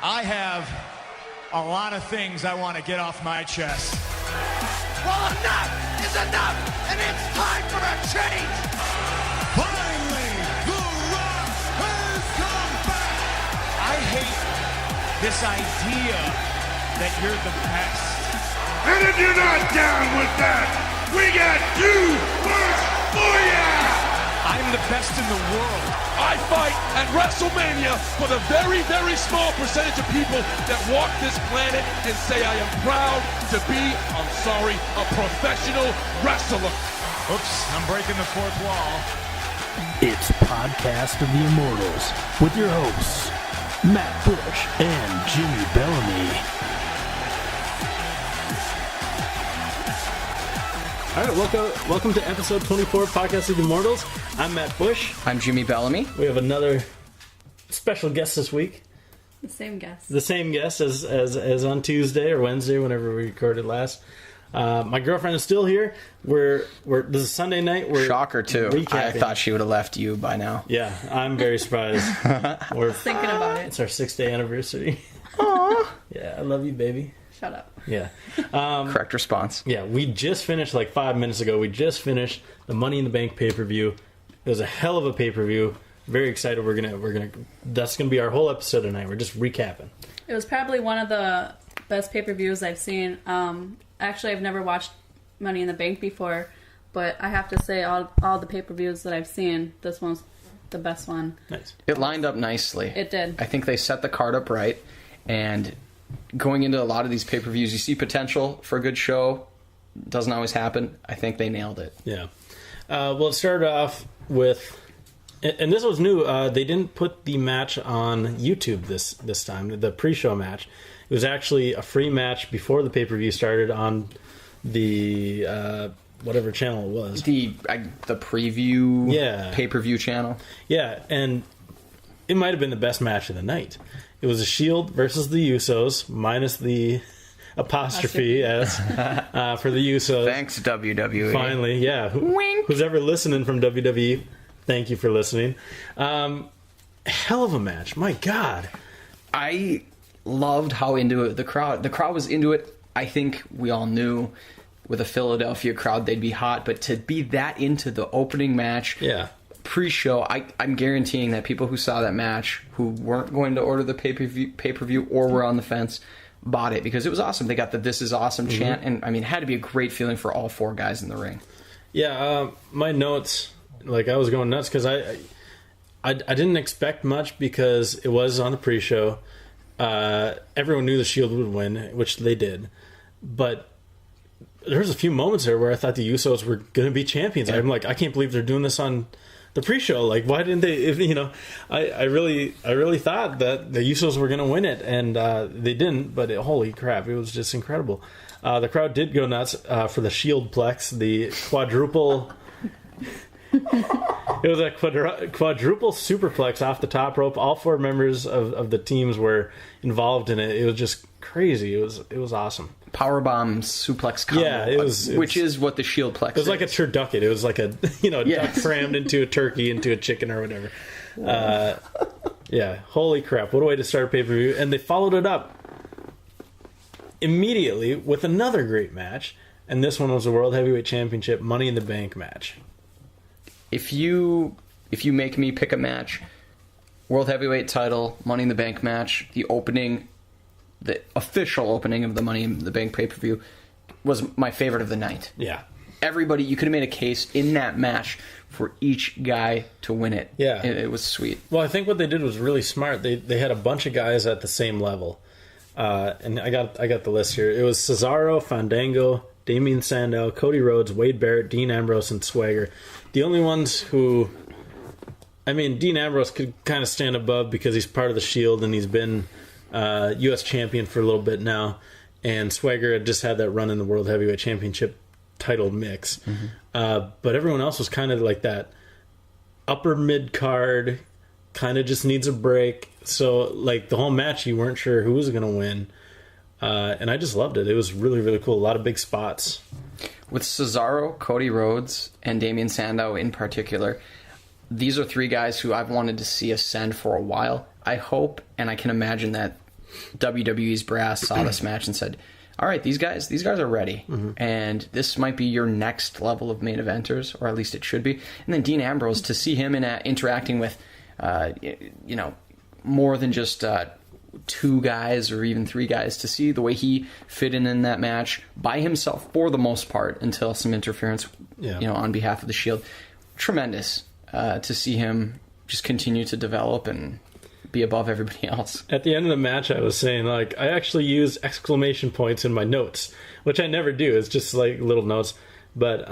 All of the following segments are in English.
I have a lot of things I want to get off my chest. Well, enough is enough, and it's time for a change. Finally, The Rock has come back. I hate this idea that you're the best. And if you're not down with that, we got too much for ya! I'm the best in the world. I fight at WrestleMania for the very, very small percentage of people that walk this planet and say I am proud to be, I'm sorry, a professional wrestler. Oops, I'm breaking the fourth wall. It's Podcast of the Immortals with your hosts, Matt Bush and Jimmy Bellamy. All right, welcome to episode 24 of Podcast of the Immortals. I'm Matt Bush. I'm Jimmy Bellamy. We have another special guest this week. The same guest. The same guest as on Tuesday or Wednesday, whenever we recorded last. My girlfriend is still here. This is Sunday night. We're Shocker, too. recapping. I thought she would have left you by now. Yeah, I'm very surprised. We're Thinking about it. It's our 6th-day anniversary. Aww. Yeah, I love you, baby. Shut up. Yeah. Correct response. Yeah, we just finished, like 5 minutes ago, we just finished the Money in the Bank pay-per-view. It was a hell of a pay-per-view. Very excited. That's gonna be our whole episode tonight. We're just recapping. It was probably one of the best pay-per-views I've seen. Actually, I've never watched Money in the Bank before, but I have to say, all the pay-per-views that I've seen, this one's the best one. Nice. It lined up nicely. It did. I think they set the card up right, and going into a lot of these pay-per-views, you see potential for a good show. Doesn't always happen. I think they nailed it. Yeah. Well, it started off with, and this was new. They didn't put the match on YouTube this time. The pre-show match. It was actually a free match before the pay-per-view started on the whatever channel it was. The preview, pay-per-view channel. Yeah, and it might have been the best match of the night. It was a Shield versus the Usos, minus the apostrophe as for the Usos. Thanks, WWE. Finally, yeah. Who's ever listening from WWE, thank you for listening. Hell of a match. My God. I loved how into it the crowd was into it. I think we all knew with a Philadelphia crowd they'd be hot, but to be that into the opening match, pre-show, I'm guaranteeing that people who saw that match who weren't going to order the pay-per-view or were on the fence bought it because it was awesome. They got the "This is awesome" chant, and I mean, it had to be a great feeling for all four guys in the ring. Yeah, my notes, like I was going nuts because I didn't expect much because it was on the pre-show. Everyone knew the Shield would win, which they did, but there was a few moments there where I thought the Usos were going to be champions. Yeah. I'm like, I can't believe they're doing this on the pre-show. Like, why didn't they? I really thought that the Usos were going to win it, and they didn't. But holy crap, it was just incredible. The crowd did go nuts for the Shield Plex, the quadruple. It was a quadruple superplex off the top rope. All four members of the teams were involved in it. It was just crazy. It was awesome. Powerbomb suplex combo. Yeah, which is what the Shield Plex is. It was like a turducken. It was like a duck crammed into a turkey, into a chicken or whatever. Yeah, holy crap. What a way to start a pay-per-view. And they followed it up immediately with another great match. And this one was the World Heavyweight Championship Money in the Bank match. If you make me pick a match, World Heavyweight title, Money in the Bank match, the official opening of the Money in the Bank pay-per-view was my favorite of the night. Yeah. Everybody, you could have made a case in that match for each guy to win it. Yeah. It was sweet. Well, I think what they did was really smart. They had a bunch of guys at the same level. And I got the list here. It was Cesaro, Fandango, Damian Sandow, Cody Rhodes, Wade Barrett, Dean Ambrose, and Swagger. The only ones who... I mean, Dean Ambrose could kind of stand above because he's part of the Shield and he's been U.S. champion for a little bit now. And Swagger had just had that run in the World Heavyweight Championship title mix. Mm-hmm. But everyone else was kind of like that upper mid-card, kind of just needs a break. So, like, the whole match, you weren't sure who was going to win. And I just loved it. It was really, really cool. A lot of big spots. With Cesaro, Cody Rhodes, and Damian Sandow in particular, these are three guys who I've wanted to see ascend for a while. I hope, and I can imagine that WWE's brass saw this match and said, all right, these guys are ready, and this might be your next level of main eventers, or at least it should be. And then Dean Ambrose, to see him interacting with, more than just 2 guys or even 3 guys, to see the way he fit in that match by himself for the most part until some interference, on behalf of the Shield. Tremendous to see him just continue to develop and be above everybody else. At the end of the match, I was saying, like, I actually use exclamation points in my notes, which I never do. It's just like little notes. But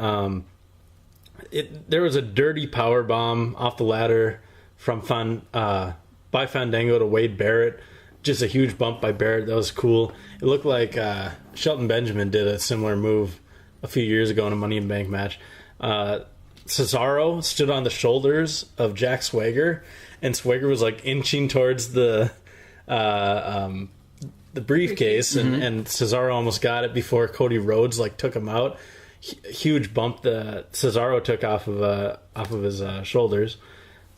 there was a dirty power bomb off the ladder from by Fandango to Wade Barrett. Just a huge bump by Barrett. That was cool. It looked like Shelton Benjamin did a similar move a few years ago in a Money in the Bank match. Cesaro stood on the shoulders of Jack Swagger, and Swagger was like inching towards the briefcase, and Cesaro almost got it before Cody Rhodes took him out. Huge bump that Cesaro took off of his shoulders.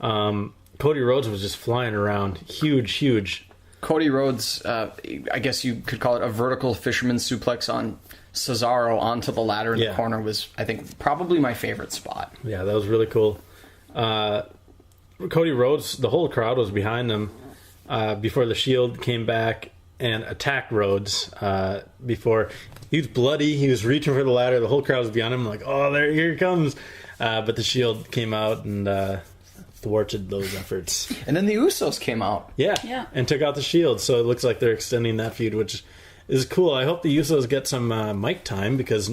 Cody Rhodes was just flying around, huge. Cody Rhodes, I guess you could call it a vertical fisherman suplex on Cesaro onto the ladder in the corner was, I think, probably my favorite spot. Yeah, that was really cool. Cody Rhodes, the whole crowd was behind him before the Shield came back and attacked Rhodes. Before he was bloody, he was reaching for the ladder. The whole crowd was behind him, like, oh, here he comes. But the Shield came out and thwarted those efforts. And then the Usos came out. Yeah. And took out the Shield. So it looks like they're extending that feud, which is cool. I hope the Usos get some mic time, because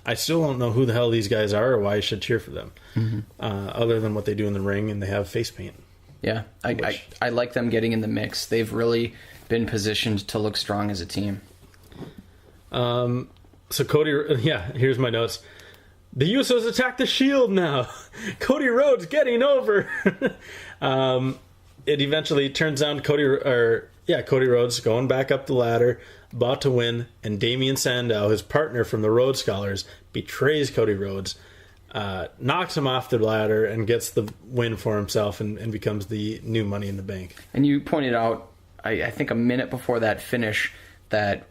I still don't know who the hell these guys are or why I should cheer for them, other than what they do in the ring, and they have face paint. Yeah, I like them getting in the mix. They've really been positioned to look strong as a team. So Cody, here's my notes. The Usos attack the Shield now. Cody Rhodes getting over. It eventually turns down Cody Rhodes going back up the ladder, about to win, and Damian Sandow, his partner from the Rhodes Scholars, betrays Cody Rhodes, knocks him off the ladder, and gets the win for himself and becomes the new Money in the Bank. And you pointed out, I think a minute before that finish, that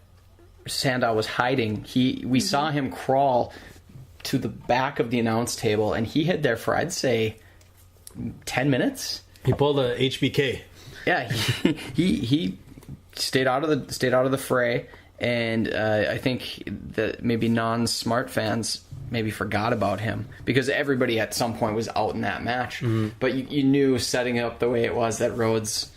Sandow was hiding. We saw him crawl to the back of the announce table, and he hid there for, I'd say, 10 minutes. He pulled a HBK. Yeah, he stayed out of the fray, and I think that maybe non-smart fans maybe forgot about him, because everybody at some point was out in that match. But you knew, setting it up the way it was, that Rhodes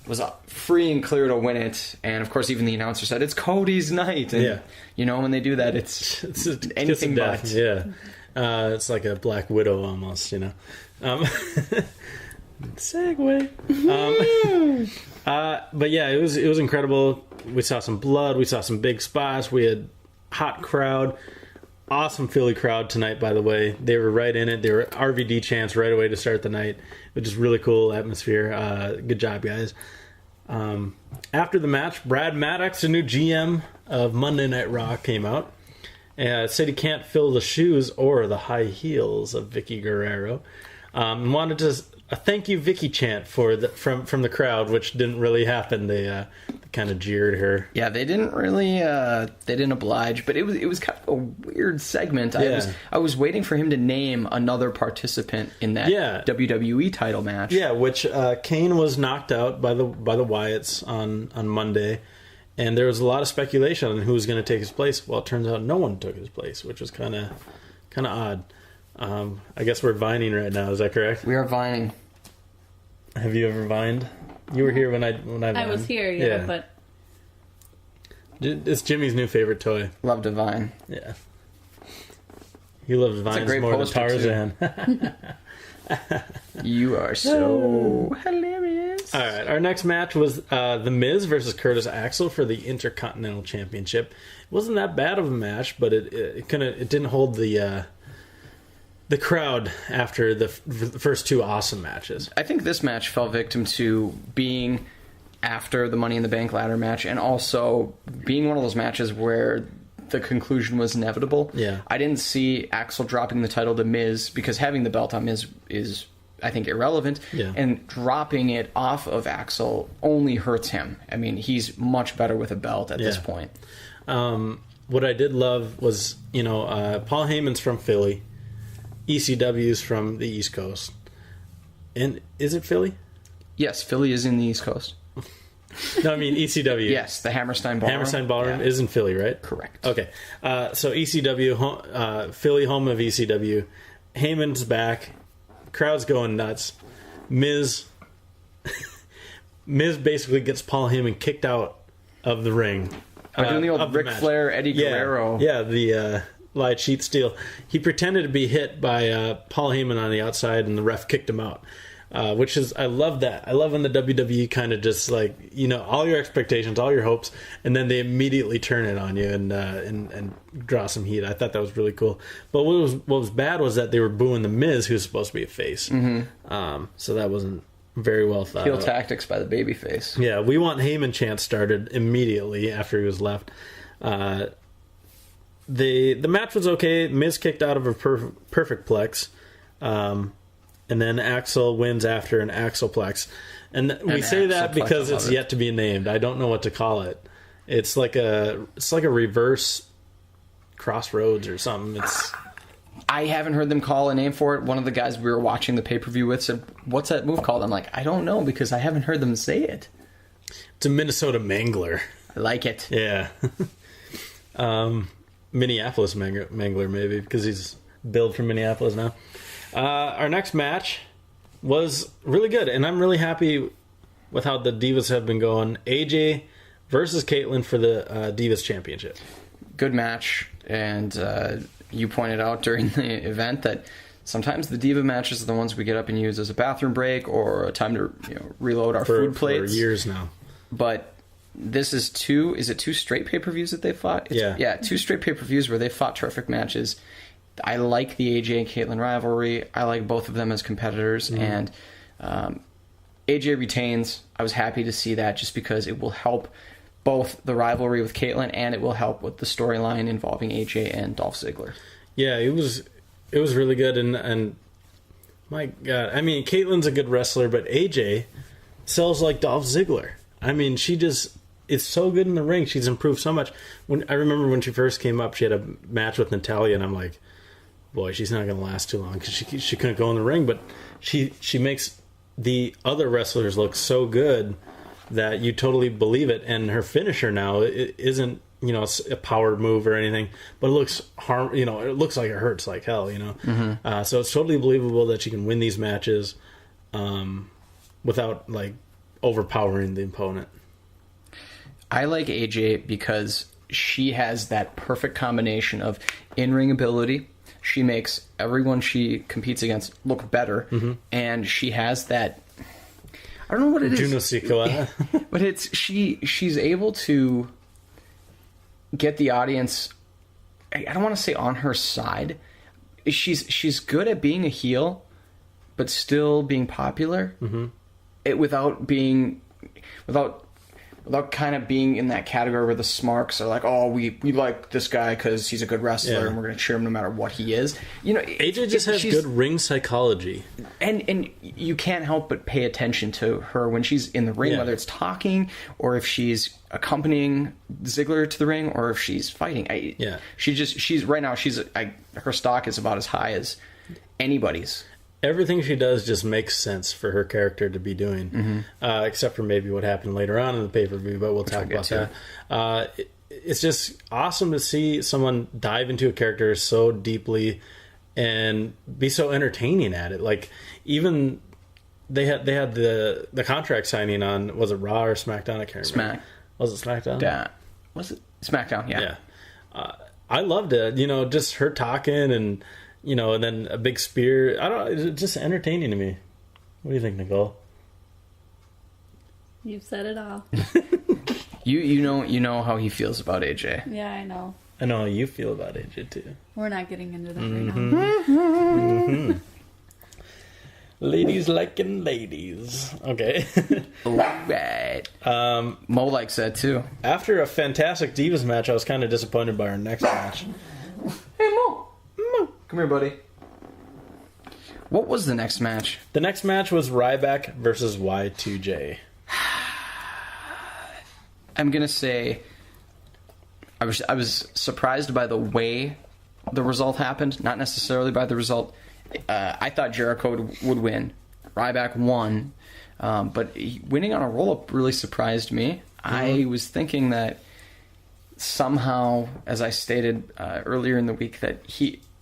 was free and clear to win it. And of course, even the announcer said, it's Cody's night. And when they do that, it's anything but. Yeah. It's like a Black Widow almost, Segue. But yeah, it was incredible. We saw some blood. We saw some big spots. We had hot crowd. Awesome Philly crowd tonight, by the way. They were right in it. They were RVD chants right away to start the night, which is really cool atmosphere. Good job, guys. After the match, Brad Maddox, the new GM of Monday Night Raw, came out and said he can't fill the shoes or the high heels of Vicky Guerrero. And wanted to a thank you Vicky chant from the crowd, which didn't really happen. They kind of jeered her. Yeah, they didn't really they didn't oblige, but it was kind of a weird segment. Yeah. I was waiting for him to name another participant in that WWE title match. Yeah, which Kane was knocked out by the Wyatts on Monday, and there was a lot of speculation on who was going to take his place. Well, it turns out no one took his place, which was kind of odd. I guess we're vining right now. Is that correct? We are vining. Have you ever vined? You were here when I vined. I was here, but it's Jimmy's new favorite toy. Love to vine. Yeah, he loves vines more than Tarzan. You are so hilarious. All right, our next match was The Miz versus Curtis Axel for the Intercontinental Championship. It wasn't that bad of a match, but it didn't hold the crowd after the first two awesome matches. I think this match fell victim to being after the Money in the Bank ladder match, and also being one of those matches where the conclusion was inevitable. Yeah. I didn't see Axel dropping the title to Miz, because having the belt on Miz is I think, irrelevant. Yeah. And dropping it off of Axel only hurts him. I mean, he's much better with a belt at this point. What I did love was, Paul Heyman's from Philly. ECW's from the East Coast. And is it Philly? Yes, Philly is in the East Coast. No, I mean ECW. Yes, the Hammerstein Ballroom. Hammerstein Ballroom is in Philly, right? Correct. Okay. So ECW, Philly, home of ECW. Heyman's back. Crowd's going nuts. Miz basically gets Paul Heyman kicked out of the ring. Doing the old Ric Flair, Eddie Guerrero. Yeah, the light sheet steel. He pretended to be hit by Paul Heyman on the outside, and the ref kicked him out. Which is, I love that. I love when the WWE kind of just all your expectations, all your hopes, and then they immediately turn it on you and draw some heat. I thought that was really cool. But what was bad was that they were booing the Miz, who's supposed to be a face. Mm-hmm. So that wasn't very well thought Heel out. tactics by the babyface. Yeah, we want Heyman chant started immediately after he was left. The match was okay. Miz kicked out of a perfect plex. And then Axel wins after an Axelplex. And we say that because it's yet to be named. I don't know what to call it. It's like a reverse Crossroads or something. I haven't heard them call a name for it. One of the guys we were watching the pay-per-view with said, "What's that move called?" I'm like, I don't know because I haven't heard them say it. It's a Minnesota Mangler. I like it. Yeah. Minneapolis Mangler maybe because he's billed from Minneapolis now. Our next match was really good, and I'm really happy with how the Divas have been going. AJ versus Caitlyn for the Divas Championship. Good match, and you pointed out during the event that sometimes the Diva matches are the ones we get up and use as a bathroom break or a time to reload our food plates. For years now. But this is two straight pay-per-views that they fought? Yeah, 2 straight pay-per-views where they fought terrific matches. I like the AJ and Caitlyn rivalry. I like both of them as competitors, and AJ retains. I was happy to see that just because it will help both the rivalry with Caitlyn and it will help with the storyline involving AJ and Dolph Ziggler. Yeah, it was really good, and my God, I mean, Caitlyn's a good wrestler, but AJ sells like Dolph Ziggler. I mean, it's so good in the ring. She's improved so much. I remember when she first came up, she had a match with Natalya, and I'm like, boy, she's not going to last too long because she couldn't go in the ring. But she makes the other wrestlers look so good that you totally believe it. And her finisher now isn't a power move or anything, but it looks it looks like it hurts like hell. Mm-hmm. So it's totally believable that she can win these matches without overpowering the opponent. I like AJ because she has that perfect combination of in-ring ability. She makes everyone she competes against look better, and she has that. I don't know what it is. Juno Sikoa. But she's able to get the audience. I don't want to say on her side. She's good at being a heel, but still being popular. Without kind of being in that category where the smarks are like, oh, we like this guy because he's a good wrestler and we're going to cheer him no matter what he is. AJ just has good ring psychology. And you can't help but pay attention to her when she's in the ring, whether it's talking or if she's accompanying Ziggler to the ring or if she's fighting. Her stock is about as high as anybody's. Everything she does just makes sense for her character to be doing, except for maybe what happened later on in the pay-per-view, but we'll talk about that. It's just awesome to see someone dive into a character so deeply and be so entertaining at it. Like, even they had the contract signing on, was it Raw or SmackDown? I can't remember. Was it SmackDown? Yeah. Was it SmackDown? Yeah. I loved it. Just her talking and... and then a big spear. It's just entertaining to me. What do you think, Nickole? You've said it all. You know how he feels about AJ. Yeah, I know. I know how you feel about AJ too. We're not getting into that right now. Ladies liking ladies. Okay. Right. Mo likes that too. After a fantastic Divas match, I was kind of disappointed by our next match. Hey, Mo. Come here, buddy. What was the next match? The next match was Ryback versus Y2J. I'm gonna say I was surprised by the way the result happened, not necessarily by the result. I thought Jericho would win. Ryback won, but winning on a roll-up really surprised me. I was thinking that somehow, as I stated earlier in the week, that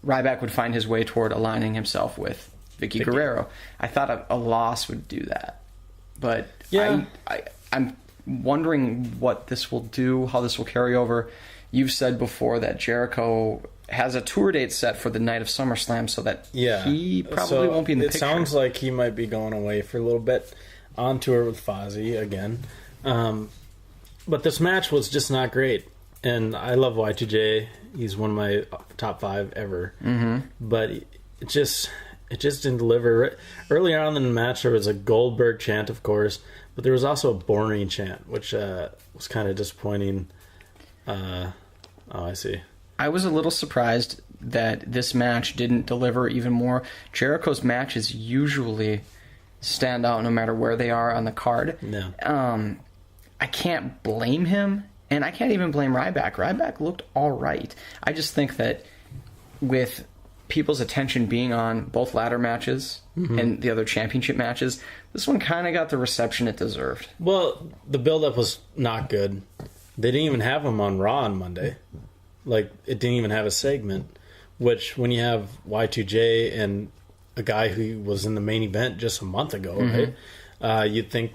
Ryback would find his way toward aligning himself with Vicky Guerrero. I thought a loss would do that, but yeah. I'm wondering what this will do, how this will carry over. You've said before that Jericho has a tour date set for the night of SummerSlam, so that he probably won't be in the picture. It sounds like he might be going away for a little bit on tour with Fozzy again. But this match was just not great. And I love Y2J. He's one of my top 5 ever. Mm-hmm. But it just didn't deliver. Early on in the match, there was a Goldberg chant, of course, but there was also a Boring chant, which was kind of disappointing. I see. I was a little surprised that this match didn't deliver even more. Jericho's matches usually stand out no matter where they are on the card. No. I can't blame him, and I can't even blame Ryback. Ryback looked all right. I just think that with people's attention being on both ladder matches and the other championship matches, this one kind of got the reception it deserved. Well, the build-up was not good. They didn't even have him on Raw on Monday. Like, it didn't even have a segment, which when you have Y2J and a guy who was in the main event just a month ago, right? You'd think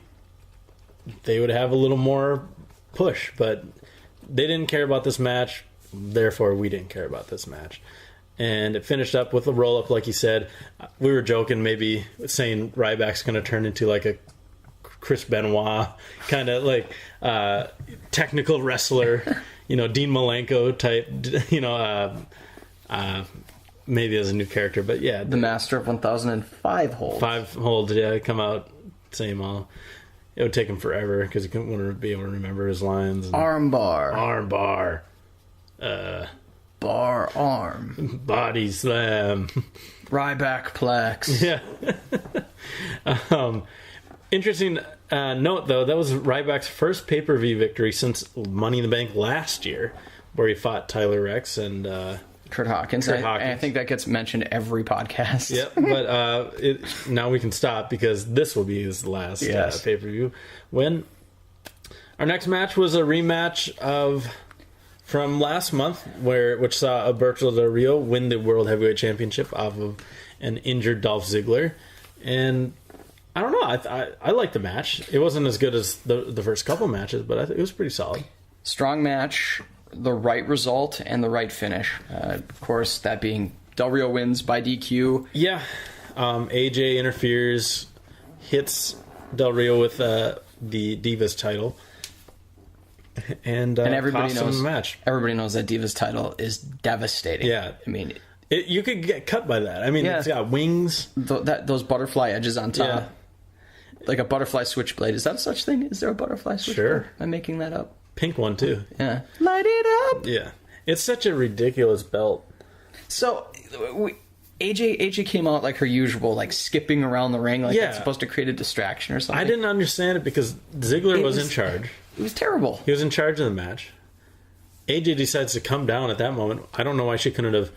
they would have a little more push, but they didn't care about this match. Therefore, we didn't care about this match. And it finished up with a roll-up, like you said. We were joking, maybe saying Ryback's going to turn into like a Chris Benoit kind of like technical wrestler, Dean Malenko type, maybe as a new character, but yeah. The master of 1005 holds. 5 holds, yeah, come out, same all. It would take him forever because he wouldn't be able to remember his lines. Armbar. Bar arm. Body slam. Ryback plex. Yeah. Interesting note, though, that was Ryback's first pay-per-view victory since Money in the Bank last year, where he fought Tyler Rex and Kurt Hawkins. I think that gets mentioned every podcast. Yep, but now we can stop because this will be his last pay-per-view win. Our next match was a rematch from last month, which saw Alberto Del Rio win the World Heavyweight Championship off of an injured Dolph Ziggler. And I don't know, I liked the match. It wasn't as good as the first couple matches, but I think it was pretty solid. Strong match, the right result, and the right finish. Of course, that being Del Rio wins by DQ. Yeah. AJ interferes, hits Del Rio with the Divas title. And everybody knows the match. Everybody knows that Divas title is devastating. Yeah. I mean, you could get cut by that. I mean, it's got wings. Those butterfly edges on top. Yeah. Like a butterfly switchblade. Is that such thing? Is there a butterfly switchblade? Sure. I'm making that up. Pink one, too. Yeah. Light it up! Yeah. It's such a ridiculous belt. So, AJ came out like her usual, like skipping around the ring, like that's supposed to create a distraction or something. I didn't understand it because Ziggler was in charge. It was terrible. He was in charge of the match. AJ decides to come down at that moment. I don't know why she couldn't have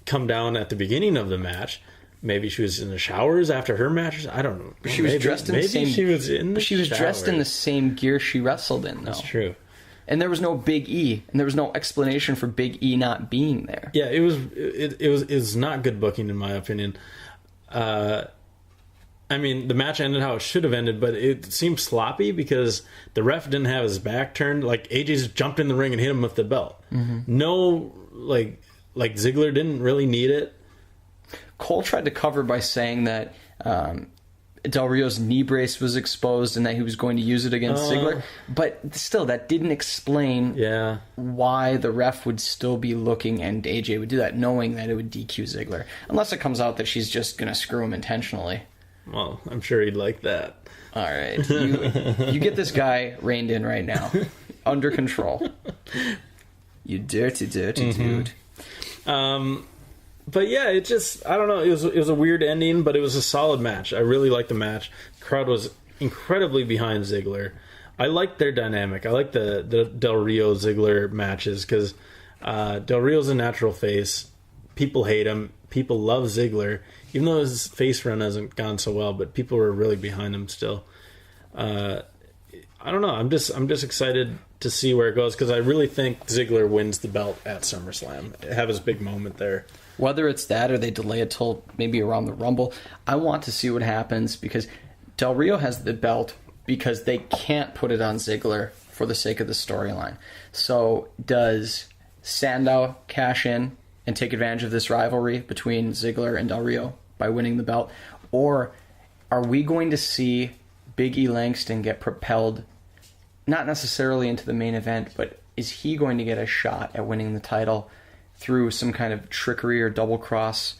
come down at the beginning of the match. Maybe she was in the showers after her matches. I don't know. She was dressed in the same. She was in the. She was dressed in the same gear she wrestled in. Though. That's true. And there was no Big E, and there was no explanation for Big E not being there. Yeah, it was not good booking in my opinion. I mean, the match ended how it should have ended, but it seemed sloppy because the ref didn't have his back turned. Like, AJ just jumped in the ring and hit him with the belt. Mm-hmm. No, like Ziggler didn't really need it. Cole tried to cover by saying that Del Rio's knee brace was exposed and that he was going to use it against Ziggler. But still, that didn't explain why the ref would still be looking and AJ would do that, knowing that it would DQ Ziggler. Unless it comes out that she's just going to screw him intentionally. Well, I'm sure he'd like that. All right. You get this guy reined in right now. Under control. You dirty, dirty dude. But yeah, it just, I don't know, it was a weird ending, but it was a solid match. I really liked the match. The crowd was incredibly behind Ziggler. I liked their dynamic. I like the Del Rio Ziggler matches because Del Rio's a natural face. People hate him. People love Ziggler, even though his face run hasn't gone so well. But people were really behind him still. I don't know. I'm just excited to see where it goes because I really think Ziggler wins the belt at SummerSlam. Have his big moment there. Whether it's that or they delay it till maybe around the Rumble, I want to see what happens because Del Rio has the belt because they can't put it on Ziggler for the sake of the storyline. So does Sandow cash in and take advantage of this rivalry between Ziggler and Del Rio by winning the belt? Or are we going to see Big E Langston get propelled, not necessarily into the main event, but is he going to get a shot at winning the title through some kind of trickery or double cross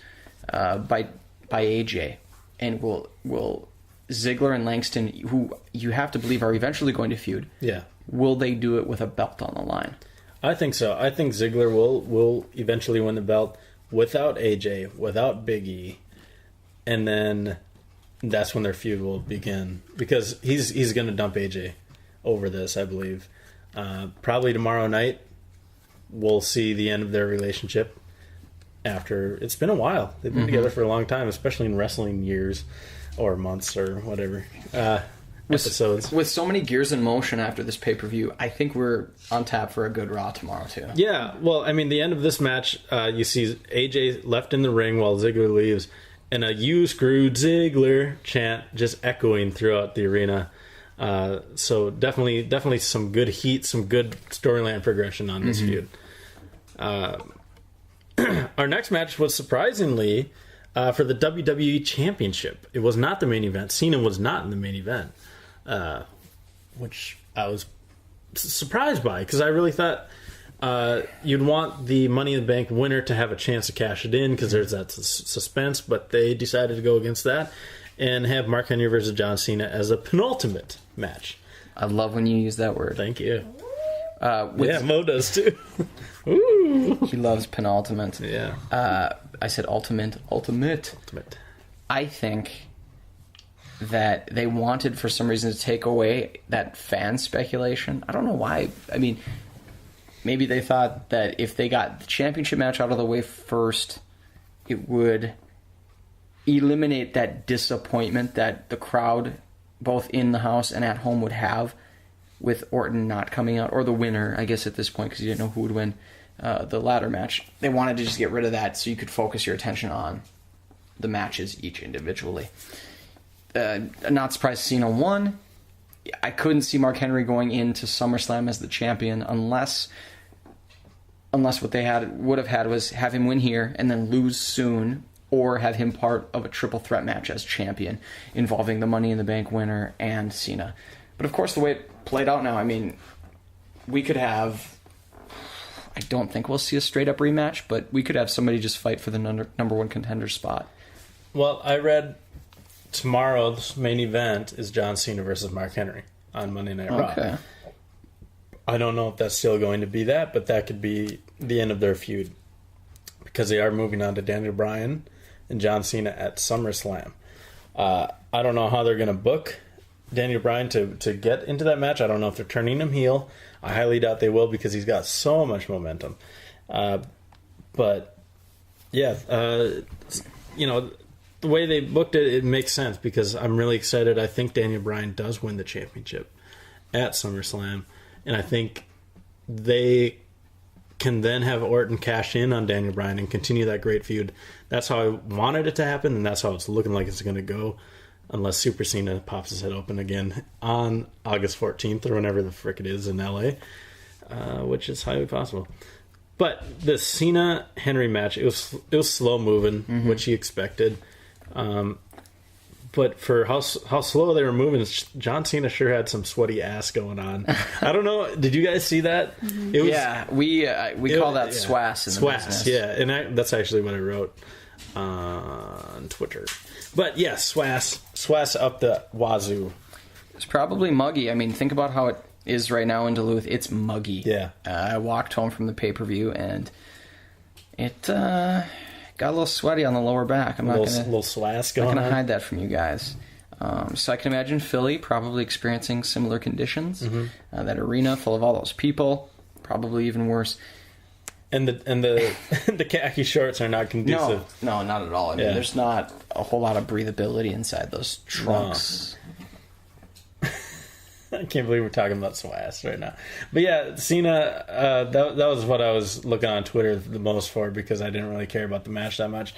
by AJ? And will Ziggler and Langston, who you have to believe are eventually going to feud, will they do it with a belt on the line? I think so. I think Ziggler will eventually win the belt without AJ, without Big E, and then that's when their feud will begin because he's going to dump AJ over this, I believe. Probably tomorrow night we'll see the end of their relationship. After it's been a while, they've been together for a long time, especially in wrestling years or months or whatever. Episodes. With so many gears in motion after this pay-per-view, I think we're on tap for a good Raw tomorrow, too. Yeah, well, I mean, the end of this match, you see AJ left in the ring while Ziggler leaves, and a "You screwed Ziggler" chant just echoing throughout the arena. So definitely some good heat, some good storyline progression on this feud. Our next match was surprisingly for the WWE Championship. It was not the main event. Cena was not in the main event. Which I was surprised by because I really thought you'd want the Money in the Bank winner to have a chance to cash it in because there's that suspense, but they decided to go against that and have Mark Henry versus John Cena as a penultimate match. I love when you use that word. Thank you. Mo does too. Ooh. He loves penultimate. Yeah. I said ultimate. I think that they wanted, for some reason, to take away that fan speculation. I don't know why. I mean, maybe they thought that if they got the championship match out of the way first, it would eliminate that disappointment that the crowd, both in the house and at home, would have with Orton not coming out, or the winner, I guess, at this point, because you didn't know who would win the ladder match. They wanted to just get rid of that so you could focus your attention on the matches each individually. Not surprised Cena won. I couldn't see Mark Henry going into SummerSlam as the champion unless what they would have had was have him win here and then lose soon, or have him part of a triple threat match as champion involving the Money in the Bank winner and Cena. But of course, the way it played out now, I mean, we could have, I don't think we'll see a straight up rematch, but we could have somebody just fight for the number one contender spot. Well, I read tomorrow's main event is John Cena versus Mark Henry on Monday Night Raw. Okay. I don't know if that's still going to be that, but that could be the end of their feud because they are moving on to Daniel Bryan and John Cena at SummerSlam. I don't know how they're going to book Daniel Bryan to get into that match. I don't know if they're turning him heel. I highly doubt they will because he's got so much momentum. But yeah, the way they booked it, it makes sense because I'm really excited. I think Daniel Bryan does win the championship at SummerSlam, and I think they can then have Orton cash in on Daniel Bryan and continue that great feud. That's how I wanted it to happen, and that's how it's looking like it's going to go, unless Super Cena pops his head open again on August 14th or whenever the frick it is in LA, which is highly possible. But the Cena-Henry match, it was slow moving, which you expected. But for how slow they were moving, John Cena sure had some sweaty ass going on. I don't know. Did you guys see that? It was, we call that SWAS in the business. Yeah, and that's actually what I wrote on Twitter. But yeah, SWAS up the wazoo. It's probably muggy. I mean, think about how it is right now in Duluth. It's muggy. Yeah. I walked home from the pay-per-view, and it got a little sweaty on the lower back. I'm not going to little swass going on. hide that from you guys. So I can imagine Philly probably experiencing similar conditions. That arena full of all those people, probably even worse. And the khaki shorts are not conducive. No, not at all. I mean, there's not a whole lot of breathability inside those trunks. No. I can't believe we're talking about swass right now. But yeah, Cena, that was what I was looking on Twitter the most for, because I didn't really care about the match that much.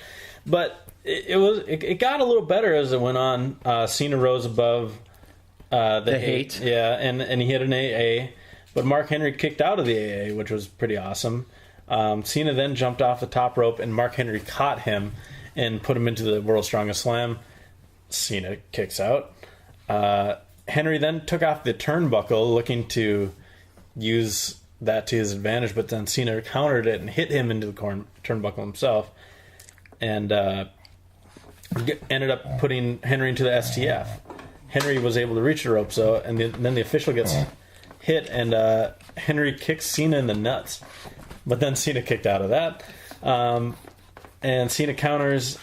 But it got a little better as it went on. Cena rose above the hate. Yeah, and he hit an AA. But Mark Henry kicked out of the AA, which was pretty awesome. Cena then jumped off the top rope, and Mark Henry caught him and put him into the World's Strongest Slam. Cena kicks out. Henry then took off the turnbuckle, looking to use that to his advantage, but then Cena countered it and hit him into the turnbuckle himself, and ended up putting Henry into the STF. Henry was able to reach the ropes, though, and then the official gets hit, and Henry kicks Cena in the nuts. But then Cena kicked out of that. And Cena counters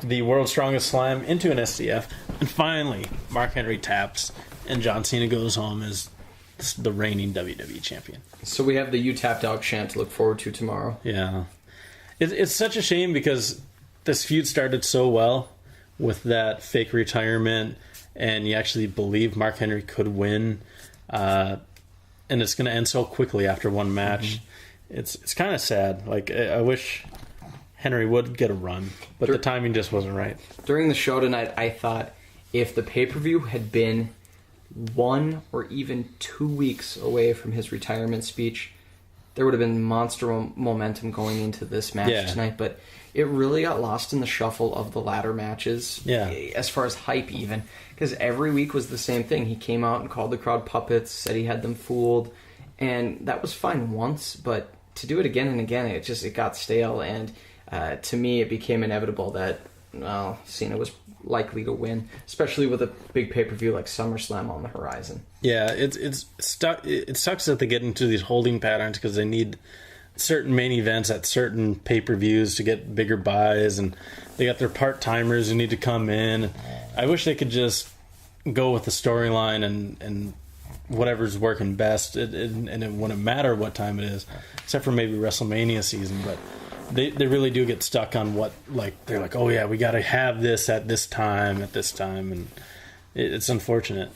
the World's Strongest Slam into an STF. And finally, Mark Henry taps, and John Cena goes home as the reigning WWE champion. So we have the "You Tapped Out" chant to look forward to tomorrow. Yeah. It's such a shame, because this feud started so well with that fake retirement, and you actually believe Mark Henry could win. And it's going to end so quickly after one match. It's kind of sad. Like, I wish Henry would get a run, but the timing just wasn't right. During the show tonight, I thought if the pay-per-view had been 1 or even 2 weeks away from his retirement speech, there would have been monster momentum going into this match tonight. But it really got lost in the shuffle of the latter matches, as far as hype even, because every week was the same thing. He came out and called the crowd puppets, said he had them fooled, and that was fine once, but to do it again and again, it got stale, and to me it became inevitable that Cena was likely to win, especially with a big pay-per-view like SummerSlam on the horizon. Yeah, it sucks that they get into these holding patterns, because they need certain main events at certain pay-per-views to get bigger buys, and they got their part-timers who need to come in. I wish they could just go with the storyline and whatever's working best, and it wouldn't matter what time it is, except for maybe WrestleMania season. But they really do get stuck on what, like, they're like, oh yeah, we got to have this at this time, and it's unfortunate.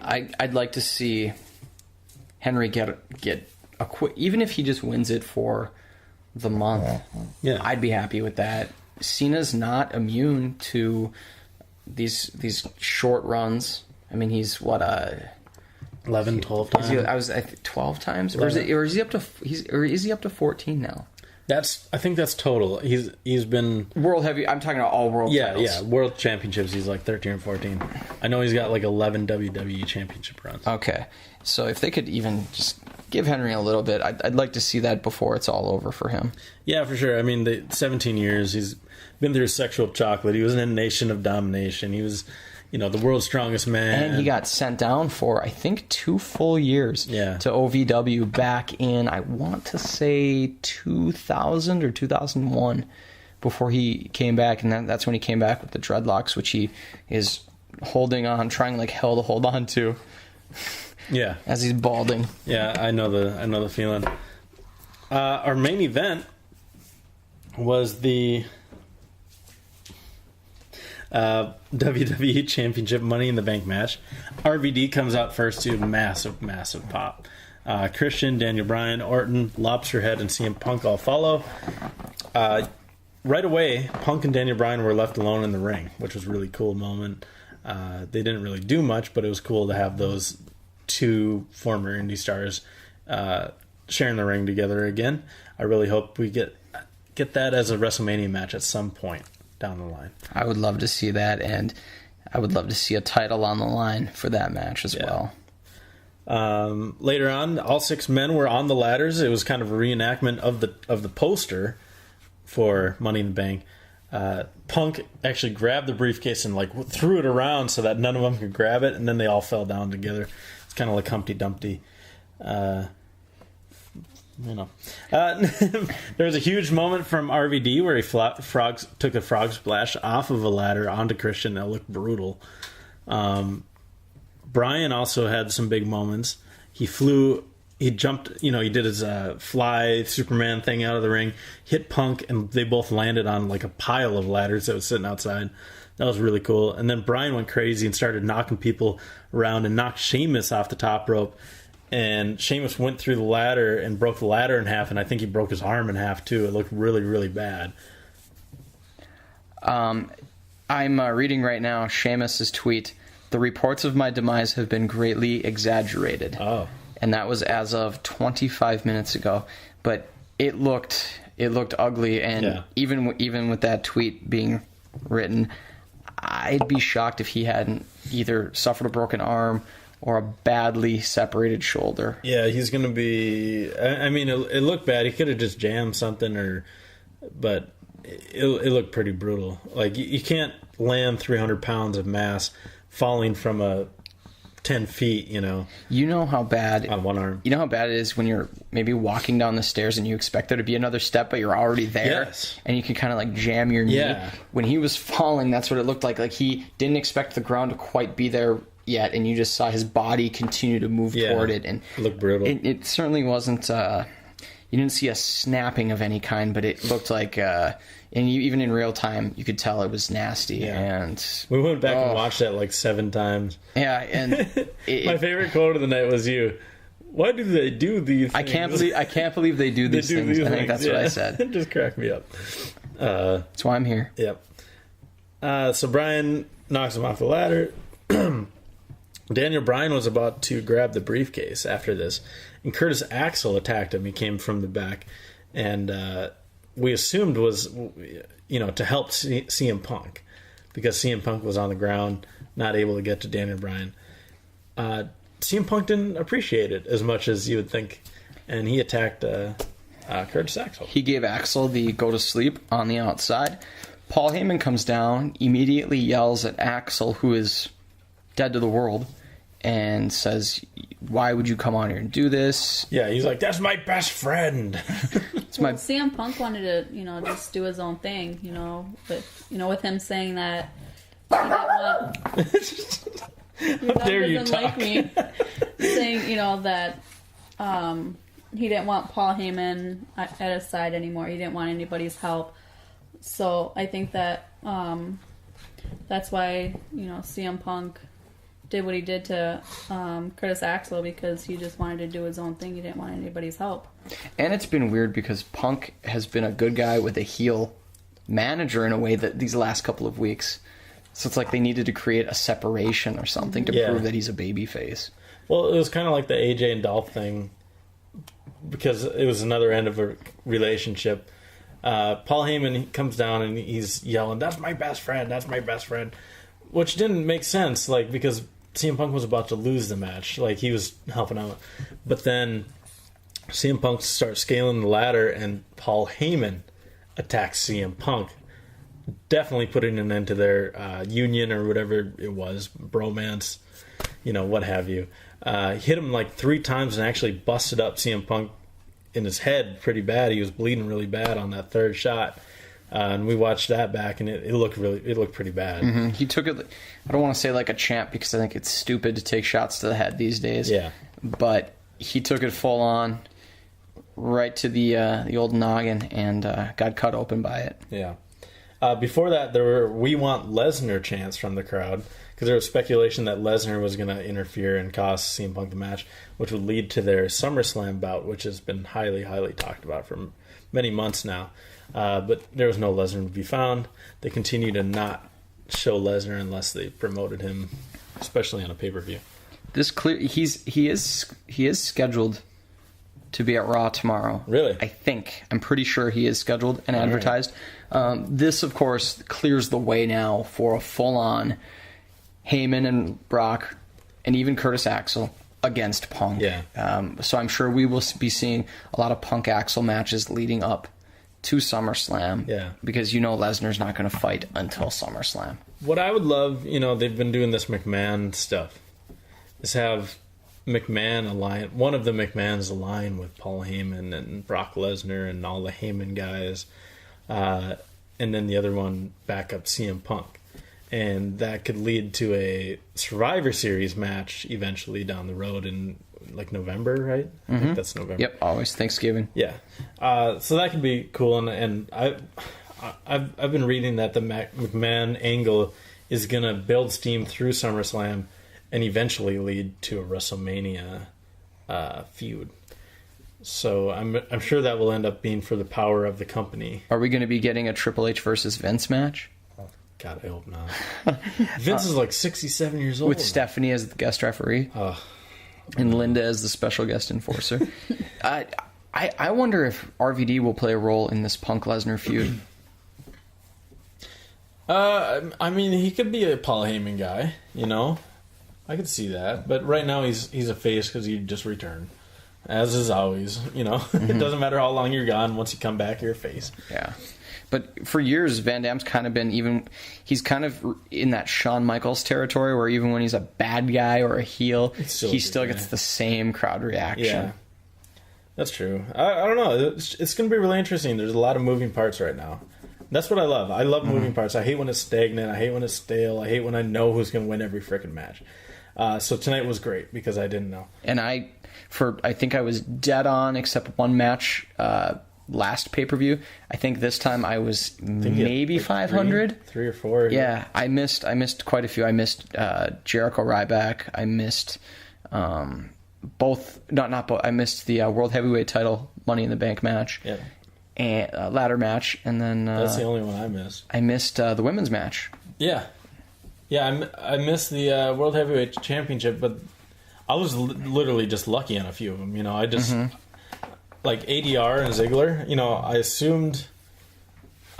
I'd like to see Henry get a quick, even if he just wins it for the month. Yeah, I'd be happy with that. Cena's not immune to these short runs. I mean, he's 11, 12 times. I think 12 times, or is he up to 14 now? I think that's total. He's been world heavy. I'm talking about all world titles. Yeah, world championships. He's like 13 or 14. I know he's got like 11 WWE championship runs. Okay, so if they could even just give Henry a little bit, I'd like to see that before it's all over for him. Yeah, for sure. I mean, the 17 years he's been through sexual chocolate. He was in a Nation of Domination. He was, the world's strongest man. And he got sent down for, I think, 2 full years to OVW back in, I want to say, 2000 or 2001, before he came back. And that's when he came back with the dreadlocks, which he is holding on, trying like hell to hold on to. Yeah. As he's balding. Yeah, I know the feeling. Our main event was the WWE Championship Money in the Bank match. RVD comes out first to massive pop. Christian, Daniel Bryan, Orton, Lobsterhead, and CM Punk all follow. Right away, Punk and Daniel Bryan were left alone in the ring, which was a really cool moment. They didn't really do much, but it was cool to have those two former indie stars sharing the ring together again. I really hope we get that as a WrestleMania match at some point down the line. I would love to see that, and I would love to see a title on the line for that match as well. Later on, all 6 men were on the ladders. It was kind of a reenactment of the poster for Money in the Bank. Punk actually grabbed the briefcase and like threw it around so that none of them could grab it, and then they all fell down together. It's kind of like Humpty Dumpty. There was a huge moment from RVD where he took a frog splash off of a ladder onto Christian. That looked brutal. Brian also had some big moments. He jumped, he did his fly Superman thing out of the ring, hit Punk, and they both landed on like a pile of ladders that was sitting outside. That was really cool. And then Brian went crazy and started knocking people around and knocked Sheamus off the top rope. And Sheamus went through the ladder and broke the ladder in half, and I think he broke his arm in half too. It looked really, really bad. I'm reading right now Sheamus's tweet. The reports of my demise have been greatly exaggerated. Oh. And that was as of 25 minutes ago. But it looked ugly, and even with that tweet being written, I'd be shocked if he hadn't either suffered a broken arm or a badly separated shoulder. Yeah, he's going to be... I mean, it looked bad. He could have just jammed something, but it looked pretty brutal. Like, you can't land 300 pounds of mass falling from 10 feet, You know how bad... On one arm. You know how bad it is when you're maybe walking down the stairs and you expect there to be another step, but you're already there? Yes. And you can kind of like jam your knee. Yeah. When he was falling, that's what it looked like. Like, he didn't expect the ground to quite be there yet, and you just saw his body continue to move toward it. And it looked brutal. It certainly wasn't... you didn't see a snapping of any kind, but it looked like... and even in real time, you could tell it was nasty. Yeah. And we went back and watched that like 7 times. Yeah, and my favorite quote of the night was you. Why do they do these things? I can't believe they do these things. I think that's what I said. It just cracked me up. That's why I'm here. Yep. So Brian knocks him off the ladder. Daniel Bryan was about to grab the briefcase after this, and Curtis Axel attacked him. He came from the back, and we assumed was, to help CM Punk, because CM Punk was on the ground, not able to get to Daniel Bryan. CM Punk didn't appreciate it as much as you would think, and he attacked Curtis Axel. He gave Axel the go to sleep on the outside. Paul Heyman comes down, immediately yells at Axel, who is dead to the world, and says, why would you come on here and do this? Yeah, he's like, that's my best friend. CM Punk wanted to, just do his own thing, with him saying that he didn't want... How dare you talk? Like me, saying, that he didn't want Paul Heyman at his side anymore. He didn't want anybody's help. So I think that that's why, CM Punk did what he did to Curtis Axel, because he just wanted to do his own thing. He didn't want anybody's help. And it's been weird because Punk has been a good guy with a heel manager in a way that these last couple of weeks. So it's like they needed to create a separation or something to prove that he's a babyface. Well, it was kind of like the AJ and Dolph thing, because it was another end of a relationship. Paul Heyman comes down and he's yelling, that's my best friend, that's my best friend. Which didn't make sense, because CM Punk was about to lose the match. He was helping out. But then CM Punk starts scaling the ladder, and Paul Heyman attacks CM Punk, definitely putting an end to their union or whatever it was, bromance, what have you. Hit him 3 times and actually busted up CM Punk in his head pretty bad. He was bleeding really bad on that third shot. And we watched that back, and it looked pretty bad. Mm-hmm. He took it. I don't want to say like a champ, because I think it's stupid to take shots to the head these days. Yeah. But he took it full on, right to the old noggin, and got cut open by it. Yeah. Before that, there were "We Want Lesnar" chants from the crowd, because there was speculation that Lesnar was going to interfere and cost CM Punk the match, which would lead to their SummerSlam bout, which has been highly, highly talked about for many months now. But there was no Lesnar to be found. They continue to not show Lesnar unless they promoted him, especially on a pay-per-view. He is scheduled to be at Raw tomorrow. Really? I'm pretty sure he is scheduled and advertised. Right. This, of course, clears the way now for a full-on Heyman and Brock, and even Curtis Axel against Punk. Yeah. So I'm sure we will be seeing a lot of Punk Axel matches leading up to SummerSlam. Yeah. Because Lesnar's not going to fight until SummerSlam. What I would love, they've been doing this McMahon stuff, is have McMahon alliance, one of the McMahons align with Paul Heyman and Brock Lesnar and all the Heyman guys, and then the other one back up CM Punk. And that could lead to a Survivor Series match eventually down the road in like November, right? I think that's November. Yep, always Thanksgiving. Yeah, so that could be cool. And I've been reading that the McMahon angle is gonna build steam through SummerSlam and eventually lead to a WrestleMania feud. So I'm sure that will end up being for the power of the company. Are we going to be getting a Triple H versus Vince match? God, I hope not. Vince is like 67 years old. With Stephanie as the guest referee. And Linda as the special guest enforcer. I wonder if RVD will play a role in this Punk Lesnar feud. I mean, he could be a Paul Heyman guy, you know? I could see that. But right now he's a face because he just returned. As is always, you know? It doesn't matter how long you're gone. Once you come back, you're a face. Yeah. But for years, Van Damme's kind of been he's kind of in that Shawn Michaels territory where even when he's a bad guy or a heel, he still gets the same crowd reaction. Yeah, that's true. I don't know. It's going to be really interesting. There's a lot of moving parts right now. That's what I love. I love moving parts. I hate when it's stagnant. I hate when it's stale. I hate when I know who's going to win every freaking match. So tonight was great because I didn't know. And I think I was dead on except one match last pay-per-view. I think this time I was maybe like 500. Three or four. Yeah, I missed quite a few. I missed Jericho Ryback. I missed both. Not both. I missed the World Heavyweight Title Money in the Bank match. Yeah. And ladder match, and then that's the only one I missed. I missed the women's match. Yeah. I missed the World Heavyweight Championship, but I was literally just lucky on a few of them. You know, I just like ADR and Ziggler. You know, I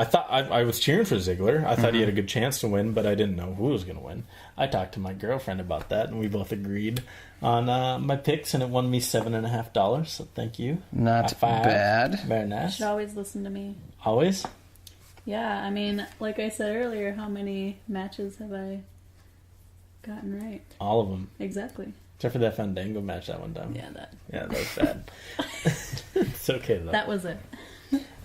thought I was cheering for Ziggler. I thought he had a good chance to win, but I didn't know who was going to win. I talked to my girlfriend about that, and we both agreed on my picks, and it won me $7.50. So thank you. Not bad. Very nice. You should always listen to me. Always. Yeah, I mean, like I said earlier, how many matches have I gotten right? All of them. Exactly. Except for that Fandango match that one time. Yeah, that. Yeah, that was bad. It's okay though. That was it.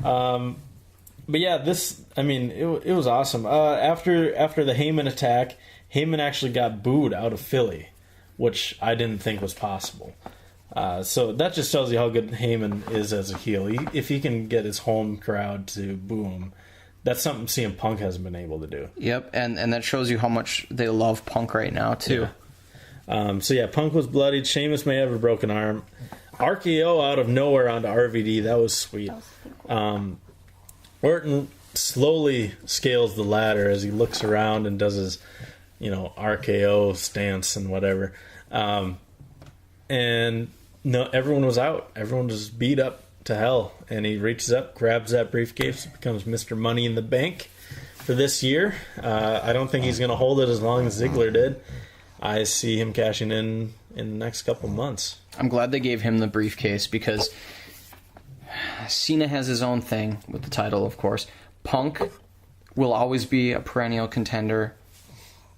But yeah, it was awesome. After the Heyman attack, Heyman actually got booed out of Philly, which I didn't think was possible. So that just tells you how good Heyman is as a heel. If he can get his home crowd to boo him, that's something CM Punk hasn't been able to do. Yep, and that shows you how much they love Punk right now, too. Yeah. Punk was bloodied. Sheamus may have a broken arm. RKO out of nowhere onto RVD. That was sweet. Orton slowly scales the ladder as he looks around and does his, RKO stance and whatever. And no, everyone was out. Everyone was beat up to hell. And he reaches up, grabs that briefcase, becomes Mr. Money in the Bank for this year. I don't think he's going to hold it as long as Ziggler did. I see him cashing in the next couple months. I'm glad they gave him the briefcase because Cena has his own thing with the title, of course. Punk will always be a perennial contender.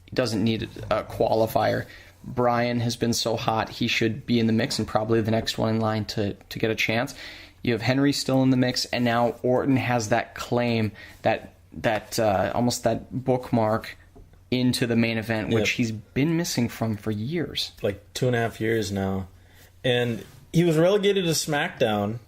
He doesn't need a qualifier. Bryan has been so hot, he should be in the mix and probably the next one in line to get a chance. You have Henry still in the mix, and now Orton has that claim, that almost that bookmark into the main event, which he's been missing from for years. Like 2.5 years now. And he was relegated to SmackDown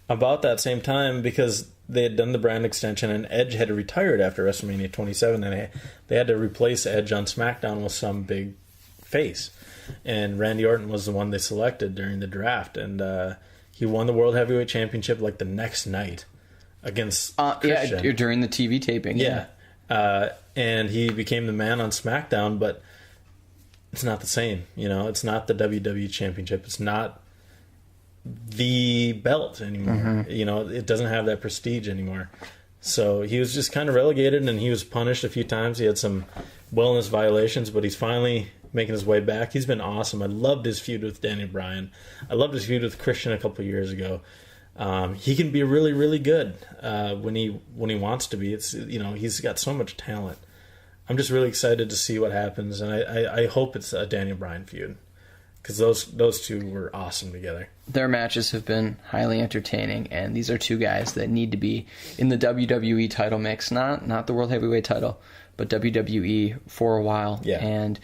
about that same time because they had done the brand extension and Edge had retired after WrestleMania 27, and they had to replace Edge on SmackDown with some big face. And Randy Orton was the one they selected during the draft, and he won the World Heavyweight Championship like the next night against Christian. Yeah, during the TV taping. Yeah. And he became the man on SmackDown, but it's not the same. It's not the WWE Championship. It's not the belt anymore. It doesn't have that prestige anymore. So he was just kind of relegated, and he was punished a few times. He had some wellness violations, but he's finally making his way back. He's been awesome. I loved his feud with Daniel Bryan. I loved his feud with Christian a couple years ago. He can be really, really good when he wants to be. It's he's got so much talent. I'm just really excited to see what happens, and I hope it's a Daniel Bryan feud because those two were awesome together. Their matches have been highly entertaining, and these are two guys that need to be in the WWE title mix, not the World Heavyweight title, but WWE for a while. Yeah. And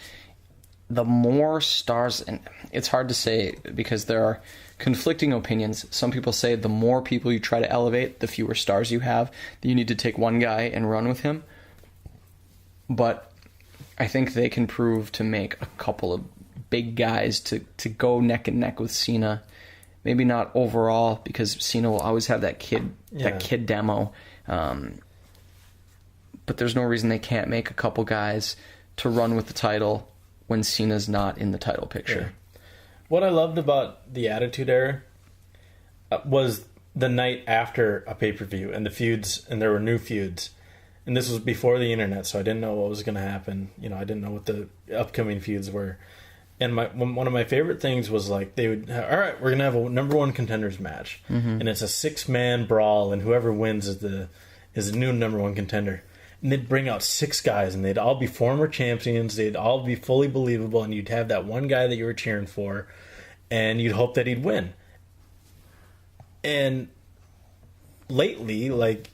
the more stars, and it's hard to say because there are conflicting opinions. Some people say the more people you try to elevate, the fewer stars you have. You need to take one guy and run with him. But I think they can prove to make a couple of big guys to go neck and neck with Cena. Maybe not overall, because Cena will always have that kid demo. But there's no reason they can't make a couple guys to run with the title when Cena's not in the title picture. Yeah. What I loved about the Attitude Era was the night after a pay-per-view and the feuds, and there were new feuds. And this was before the internet, so I didn't know what was going to happen. You know, I didn't know what the upcoming feuds were. And one of my favorite things was like they would, all right, we're going to have a number one contenders match. And it's a 6-man brawl, and whoever wins is the new number one contender. And they'd bring out 6 guys, and they'd all be former champions. They'd all be fully believable, and you'd have that one guy that you were cheering for, and you'd hope that he'd win. And lately, like,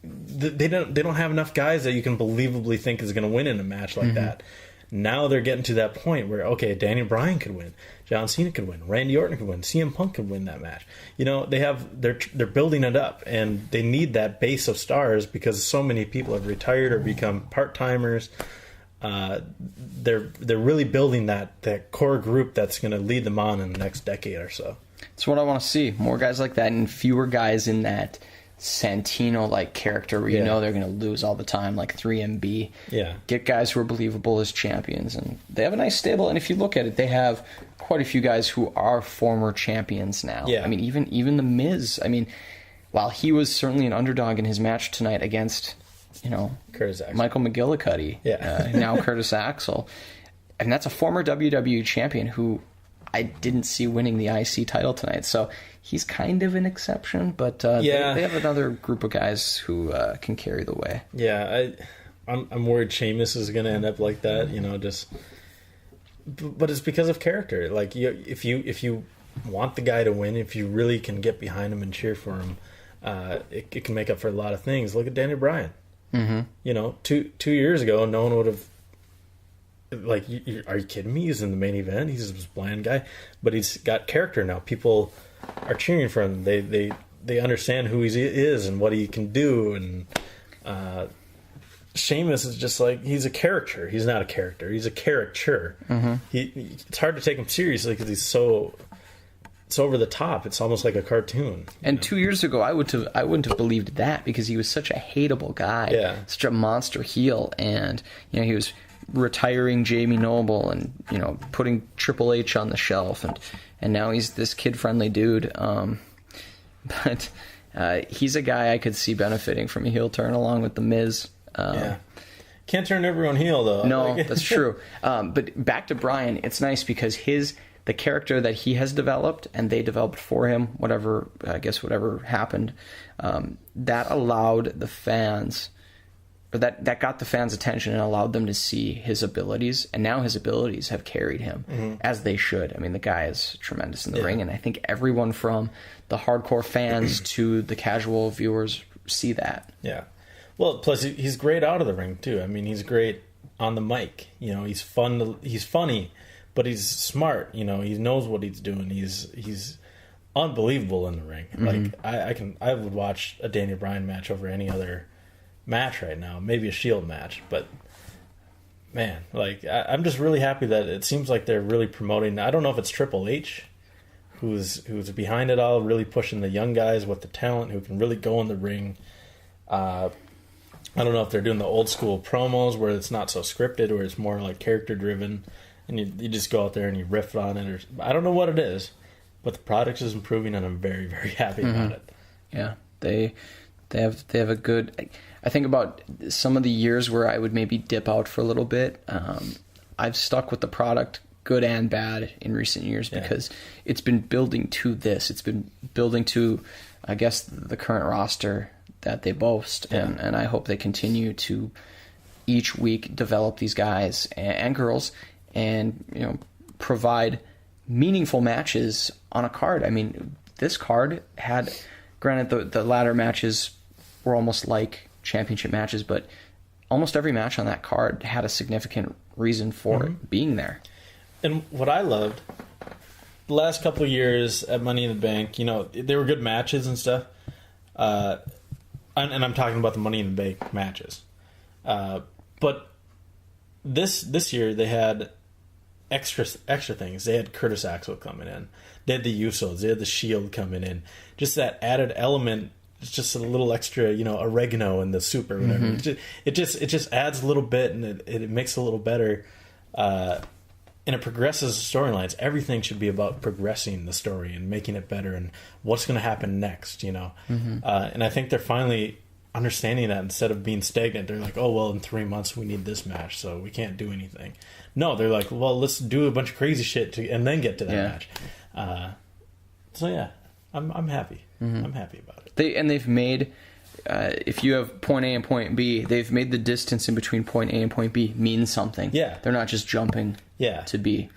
they don't have enough guys that you can believably think is going to win in a match like that. Now they're getting to that point where, okay, Daniel Bryan could win, John Cena could win, Randy Orton could win, CM Punk could win that match. You know, they're building it up, and they need that base of stars because so many people have retired or become part-timers. They're really building that core group that's going to lead them on in the next decade or so. It's what I want to see. More guys like that and fewer guys in that Santino-like character where you know they're going to lose all the time, like 3MB. Yeah. Get guys who are believable as champions. And they have a nice stable. And if you look at it, they have quite a few guys who are former champions now. Yeah. I mean, even The Miz. I mean, while he was certainly an underdog in his match tonight against, Curtis Axel. Michael McGillicuddy, now Curtis Axel. And that's a former WWE champion who I didn't see winning the IC title tonight. So he's kind of an exception, but they have another group of guys who can carry the way. Yeah, I'm worried Sheamus is going to end up like that, but it's because of character. Like, if you want the guy to win, if you really can get behind him and cheer for him, it can make up for a lot of things. Look at Daniel Bryan. Mm-hmm. 2 years ago, no one would have. Like, are you kidding me? He's in the main event. He's this bland guy, but he's got character now. People are cheering for him. They understand who he is and what he can do. And Sheamus is just like, he's a character. He's not a character. He's a caricature. Mm-hmm. It's hard to take him seriously because he's it's over the top. It's almost like a cartoon. And 2 years ago, I wouldn't have believed that because he was such a hateable guy, such a monster heel, and he was retiring Jamie Noble and putting Triple H on the shelf, and now he's this kid-friendly dude. But he's a guy I could see benefiting from a heel turn along with The Miz. Can't turn everyone heel though. No, that's true. But back to Bryan, it's nice because the character that he has developed and they developed for him, whatever happened, that allowed the fans. Or that got the fans' attention and allowed them to see his abilities, and now his abilities have carried him, as they should. I mean, the guy is tremendous in the ring, and I think everyone from the hardcore fans to the casual viewers see that. Yeah. Well, plus he's great out of the ring, too. I mean, he's great on the mic. He's fun. He's funny, but he's smart. He knows what he's doing. He's unbelievable in the ring. Like, I would watch a Daniel Bryan match over any other match right now, maybe a Shield match, but man, like I'm just really happy that it seems like they're really promoting. I don't know if it's Triple H who's behind it all, really pushing the young guys with the talent who can really go in the ring. I don't know if they're doing the old school promos where it's not so scripted, where it's more like character driven, and you just go out there and you riff on it, or I don't know what it is, but the product is improving, and I'm very, very happy about it. Yeah, they have a good. I think about some of the years where I would maybe dip out for a little bit. I've stuck with the product, good and bad, in recent years because it's been building to this. It's been building to, I guess, the current roster that they boast, and I hope they continue to each week develop these guys and girls, and provide meaningful matches on a card. I mean, this card had, granted, the latter matches were almost like championship matches, but almost every match on that card had a significant reason for it being there. And what I loved, the last couple of years at Money in the Bank, they were good matches and stuff. And I'm talking about the Money in the Bank matches. But this year they had extra things. They had Curtis Axel coming in. They had the Usos. They had the Shield coming in. Just that added element. It's just a little extra, oregano in the soup or whatever. It just adds a little bit, and it makes it a little better. And it progresses the storylines. Everything should be about progressing the story and making it better and what's going to happen next, And I think they're finally understanding that instead of being stagnant. They're like, oh, well, in 3 months we need this match, so we can't do anything. No, they're like, well, let's do a bunch of crazy shit and then get to that match. So, yeah, I'm happy. I'm happy about it. They've made, if you have point A and point B, they've made the distance in between point A and point B mean something. Yeah. They're not just jumping to B.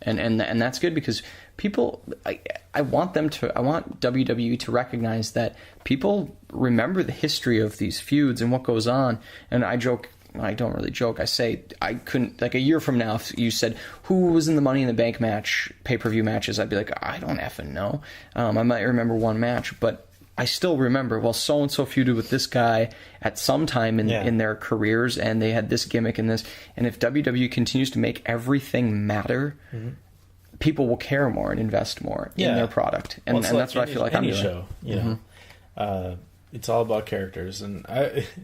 And that's good because people, I want WWE to recognize that people remember the history of these feuds and what goes on. And I don't really joke. I say I couldn't, like a year from now, if you said who was in the Money in the Bank match, pay-per-view matches, I'd be like, I don't effing know. I might remember one match, but I still remember, well, so-and-so feuded with this guy at some time in their careers, and they had this gimmick and this. And if WWE continues to make everything matter, people will care more and invest more in their product. And, and that's what I feel like I'm doing. Show, it's all about characters. And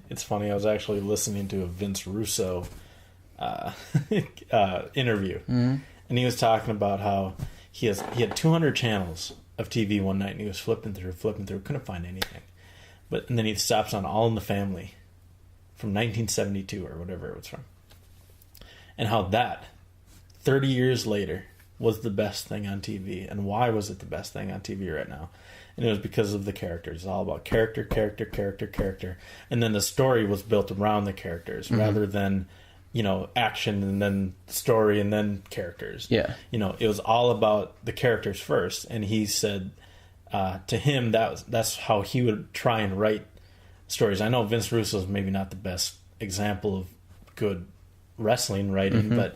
it's funny, I was actually listening to a Vince Russo interview. And he was talking about how he had 200 channels of TV one night, and he was flipping through, couldn't find anything. And then he stops on All in the Family from 1972 or whatever it was from. And how that, 30 years later, was the best thing on TV. And why was it the best thing on TV right now? And it was because of the characters. It's all about character. And then the story was built around the characters rather than, action and then story and then characters. Yeah. It was all about the characters first. And he said to him that's how he would try and write stories. I know Vince Russo is maybe not the best example of good wrestling writing, but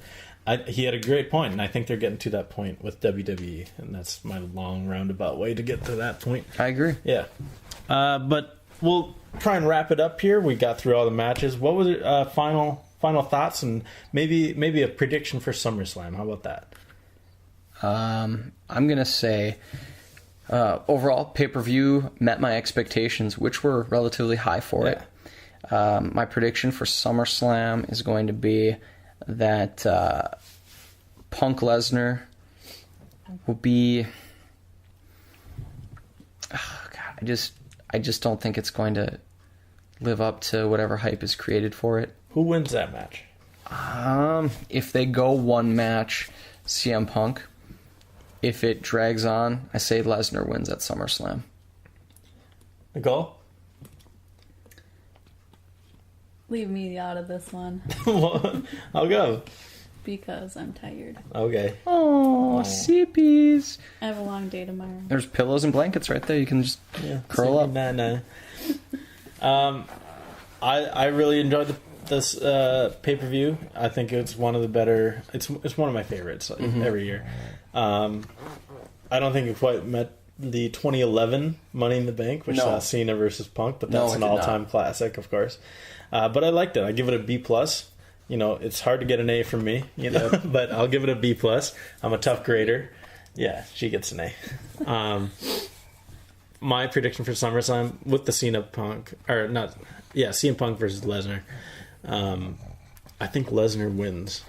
he had a great point, and I think they're getting to that point with WWE, and that's my long roundabout way to get to that point. I agree. Yeah. But we'll try and wrap it up here. We got through all the matches. What was it, final thoughts and maybe a prediction for SummerSlam? How about that? I'm going to say overall pay-per-view met my expectations, which were relatively high for it. My prediction for SummerSlam is going to be that Punk Lesnar will be... Oh, God, I just don't think it's going to live up to whatever hype is created for it. Who wins that match? If they go one match, CM Punk. If it drags on, I say Lesnar wins at SummerSlam. Nickole? Leave me out of this one. I'll go. Because I'm tired. Okay. Oh, sippies. I have a long day tomorrow. There's pillows and blankets right there. You can just curl up. Nah. I really enjoyed this pay-per-view. I think it's one of the better... It's one of my favorites every year. I don't think it quite met the 2011 Money in the Bank, which saw Cena versus Punk, but that's an all-time classic, of course. But I liked it. I give it a B+. It's hard to get an A from me, but I'll give it a B+. I'm a tough grader. Yeah, she gets an A. My prediction for SummerSlam with the CM Punk versus Lesnar. I think Lesnar wins,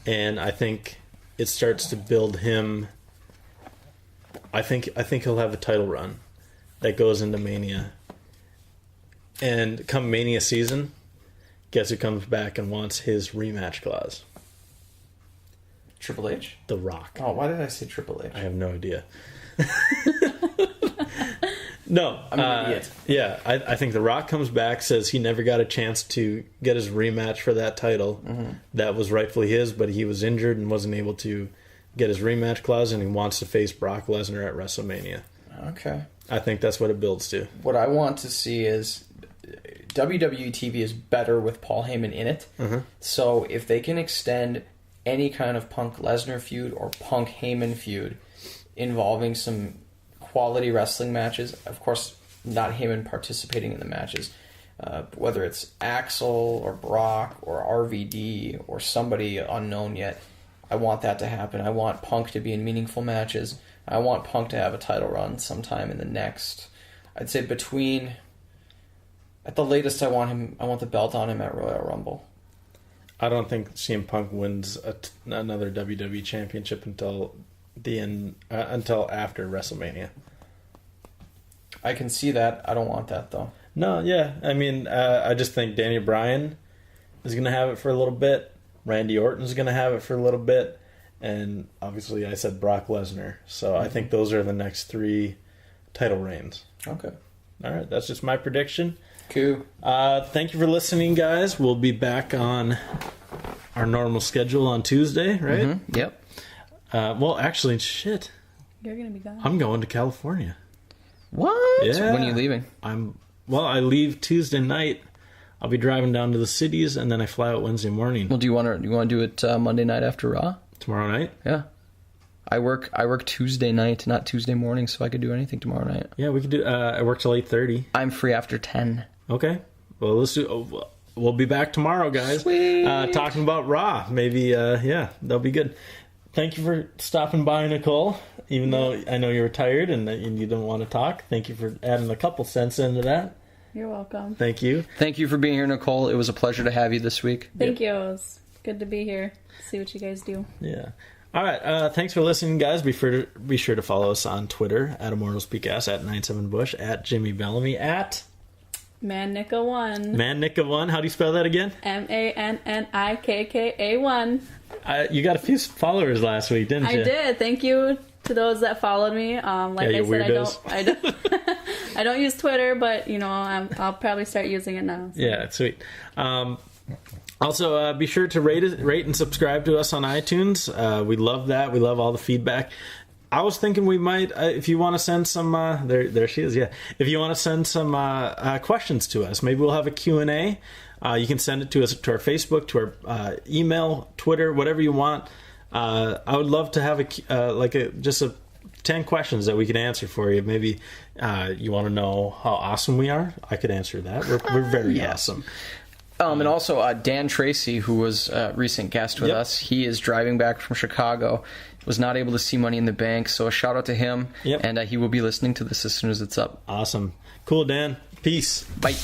and I think it starts to build him. I think he'll have a title run that goes into Mania, and come Mania season, guess who comes back and wants his rematch clause? Triple H? The Rock. Oh, why did I say Triple H? I have no idea. No, I'm an idiot. Yeah, I think The Rock comes back, says he never got a chance to get his rematch for that title that was rightfully his, but he was injured and wasn't able to get his rematch clause, and he wants to face Brock Lesnar at WrestleMania. Okay. I think that's what it builds to. What I want to see is WWE TV is better with Paul Heyman in it. So if they can extend any kind of Punk Lesnar feud or Punk Heyman feud involving some quality wrestling matches, of course, not Heyman participating in the matches, whether it's Axel or Brock or RVD or somebody unknown yet, I want that to happen. I want Punk to be in meaningful matches. I want Punk to have a title run sometime in the next, I'd say at the latest, I want the belt on him at Royal Rumble. I don't think CM Punk wins another WWE championship until the end, until after WrestleMania. I can see that. I don't want that, though. No, yeah. I mean, I just think Daniel Bryan is going to have it for a little bit. Randy Orton's going to have it for a little bit. And obviously I said Brock Lesnar. So I think those are the next 3 title reigns. Okay. All right. That's just my prediction. Cool. Thank you for listening, guys. We'll be back on our normal schedule on Tuesday, right? Yep. Well, actually, shit. You're going to be gone. I'm going to California. What? Yeah. When are you leaving? I leave Tuesday night. I'll be driving down to the cities, and then I fly out Wednesday morning. Well, do you want to do it Monday night after Raw? Tomorrow night? Yeah. I work Tuesday night, not Tuesday morning, so I could do anything tomorrow night. Yeah, we could do. I work till 8:30. I'm free after 10. Okay. Well, let's do. We'll be back tomorrow, guys. Sweet. Talking about Raw. Maybe. Yeah, that'll be good. Thank you for stopping by, Nickole. Even though I know you're tired and you don't want to talk, thank you for adding a couple cents into that. You're welcome. Thank you. Thank you for being here, Nickole. It was a pleasure to have you this week. Thank you. It was good to be here. See what you guys do. Yeah. All right. Thanks for listening, guys. Be sure to follow us on Twitter at ImmortalsPcast, at 97Bush, at Jimmy Bellamy, at Nickole1. Nickole1. How do you spell that again? MANNIKKA1. You got a few followers last week, didn't you? I did. Thank you to those that followed me. Like I said, I don't I don't use Twitter, but I'll probably start using it now. So. Yeah, sweet. Also, be sure to rate and subscribe to us on iTunes. We love that. We love all the feedback. I was thinking we might, if you want to send some, there she is, yeah. If you want to send some questions to us, maybe we'll have a Q&A. You can send it to us, to our Facebook, to our email, Twitter, whatever you want. I would love to have just 10 questions that we can answer for you. Maybe you want to know how awesome we are. I could answer that. We're very awesome. And also Dan Tracy, who was a recent guest with us, he is driving back from Chicago, was not able to see Money in the Bank, so a shout out to him, and he will be listening to this as soon as it's up. Awesome. Cool, Dan. Peace. Bye.